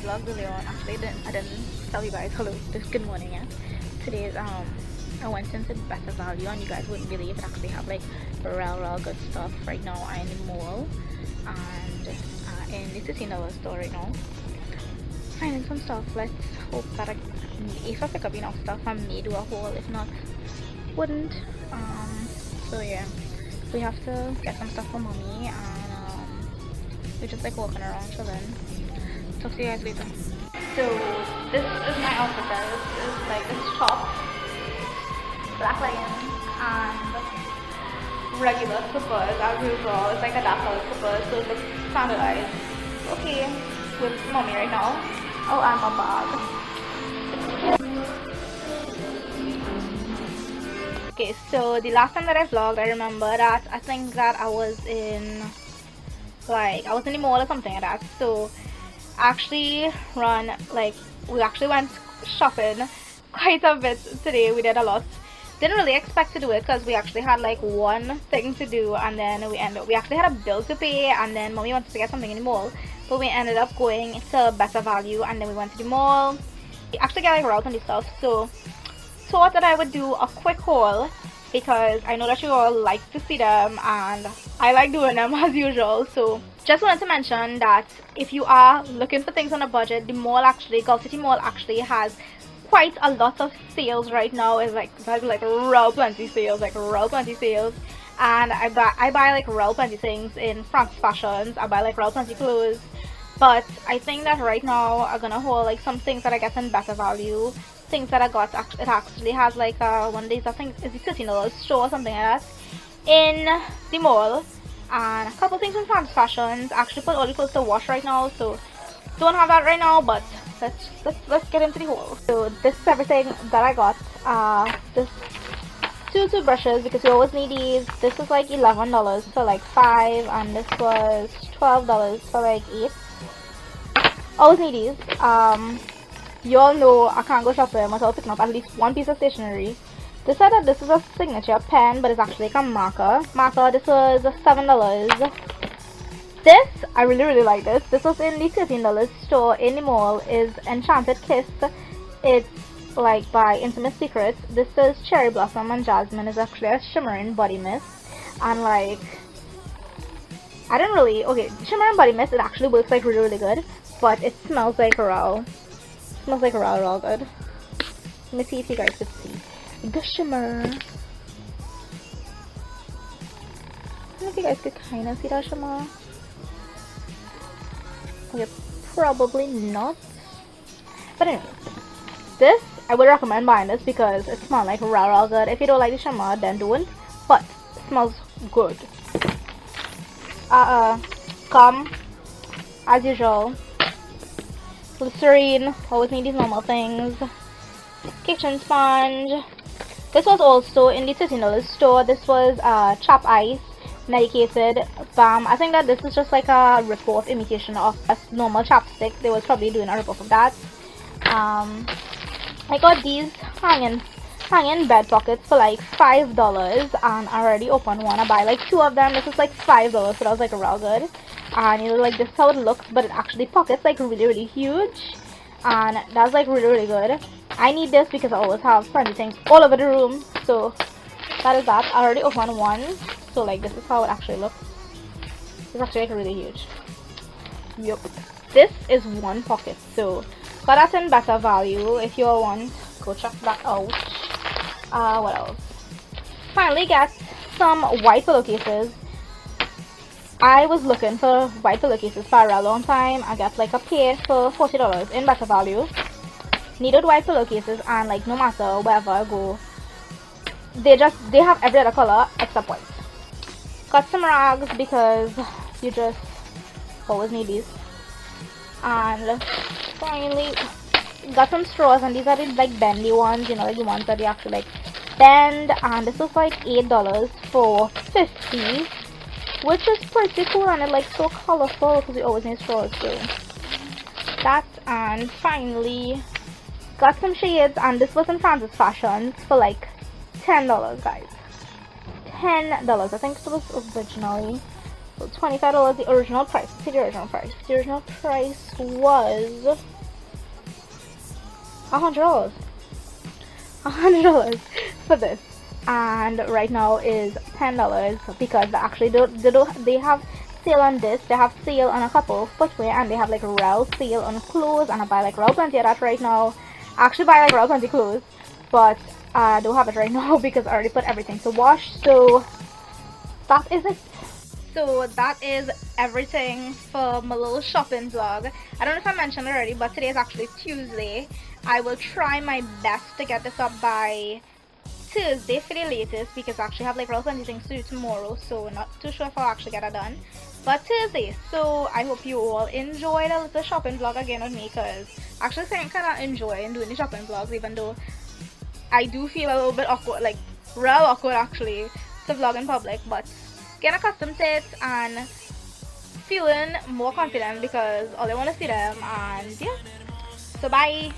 vlogged earlier on. Actually, I didn't tell you guys hello, just good morning. Yeah, today is I went into Better Value, and you guys wouldn't believe it actually have like real good stuff right now. I'm in the mall and in the $15 store right now, finding some stuff. Let's hope that if I pick up enough stuff, I may do a haul. If not, wouldn't. So yeah, we have to get some stuff for mommy, and we're just like walking around chilling. Talk to you guys later. So this is my outfit. This is like this top, black leggings, and regular slippers as usual. It's like a dark color slippers, so it looks standardized. Okay, with mommy right now. Oh, and my bag. Okay, so the last time that I vlogged, I remember that I think that I was in the mall or something like that. So I actually we actually went shopping quite a bit today. We did a lot. Didn't really expect to do it because we actually had like one thing to do, and then we actually had a bill to pay, and then mommy wanted to get something in the mall, but we ended up going to Better Value, and then we went to the mall. We actually got like route and stuff, so thought that I would do a quick haul because I know that you all like to see them and I like doing them as usual. So just wanted to mention that if you are looking for things on a budget, the mall actually, Gulf City Mall actually has quite a lot of sales right now. It's like real plenty sales, and I buy like real plenty things in France Fashions. I buy like real plenty clothes, but I think that right now I'm gonna haul like some things that I get in Better Value, things that I got. It actually has like one of these, I think it's the $13 store or something like that in the mall, and a couple things in France Fashions. I actually put all the clothes to wash right now, so don't have that right now, but let's get into the haul. So this is everything that I got. This two toothbrushes because you always need these. This is like $11 for like 5, and this was $12 for like 8. Always need these. You all know I can't go shopping without picking up at least one piece of stationery. They said that this is a signature pen, but it's actually like a marker. This was $7. This, I really like this. This was in the $13 store in the mall. Is Enchanted Kiss. It's like by Intimate Secrets. This is Cherry Blossom and Jasmine. Is actually a shimmering body mist, and like shimmering body mist. It actually works like really good, but it smells like raw. Smells like raw good. Let me see if you guys could see the shimmer. I don't know if you guys could kind of see that shimmer. Okay, probably not. But anyway, this I would recommend buying this because it smells like raw good. If you don't like the shimmer, then don't. But it smells good. Come as usual. Glycerine, always need these normal things. Kitchen sponge. This was also in the $13 store. This was chap ice, medicated balm. I think that this is just like a rip-off imitation of a normal chapstick. They was probably doing a rip-off of that. I got these hanging bed pockets for like $5, and I already opened one. I buy like 2 of them. This is like $5, so that was like real good. And you know, like this is how it looks, but it actually pockets like really huge, and that's like really good. I need this because I always have plenty things all over the room. So that is that. I already opened one, so like this is how it actually looks. It's actually like really huge. Yup. This is one pocket, so got that in Better Value. If you all want, go check that out. What else? Finally get some white pillowcases. I was looking for white pillowcases for a real long time. I got like a pair for $40 in Better Value. Needed white pillowcases, and like no matter wherever I go, they have every other color except white. Got some rags because you just always need these. And finally got some straws, and these are the like bendy ones, you know, like the ones that you actually like bend, and this was like $8 for 50, which is pretty cool, and it's like so colorful because you always need straws too. That, and finally got some shades, and this was in Francis Fashions for like $10, guys. $10. I think it was originally $25, the original price. See the original price. The original price was $100. $100 for this, and right now is $10 because they have sale on this. They have sale on a couple of footwear, and they have like a real sale on clothes, and I buy like real plenty of that right now. I actually buy like real plenty clothes, but I don't have it right now because I already put everything to wash. So that is it. So that is everything for my little shopping vlog. I don't know if I mentioned already, but today is actually Tuesday. I will try my best to get this up by Thursday for the latest because I actually have like real plenty things to do tomorrow, so not too sure if I'll actually get it done. But Thursday, so I hope you all enjoyed a little shopping vlog again with me, because actually I kind of enjoy doing the shopping vlogs, even though I do feel a little bit awkward, like real awkward actually, to vlog in public, but getting accustomed to it and feeling more confident because all I want to see them. And yeah, so bye.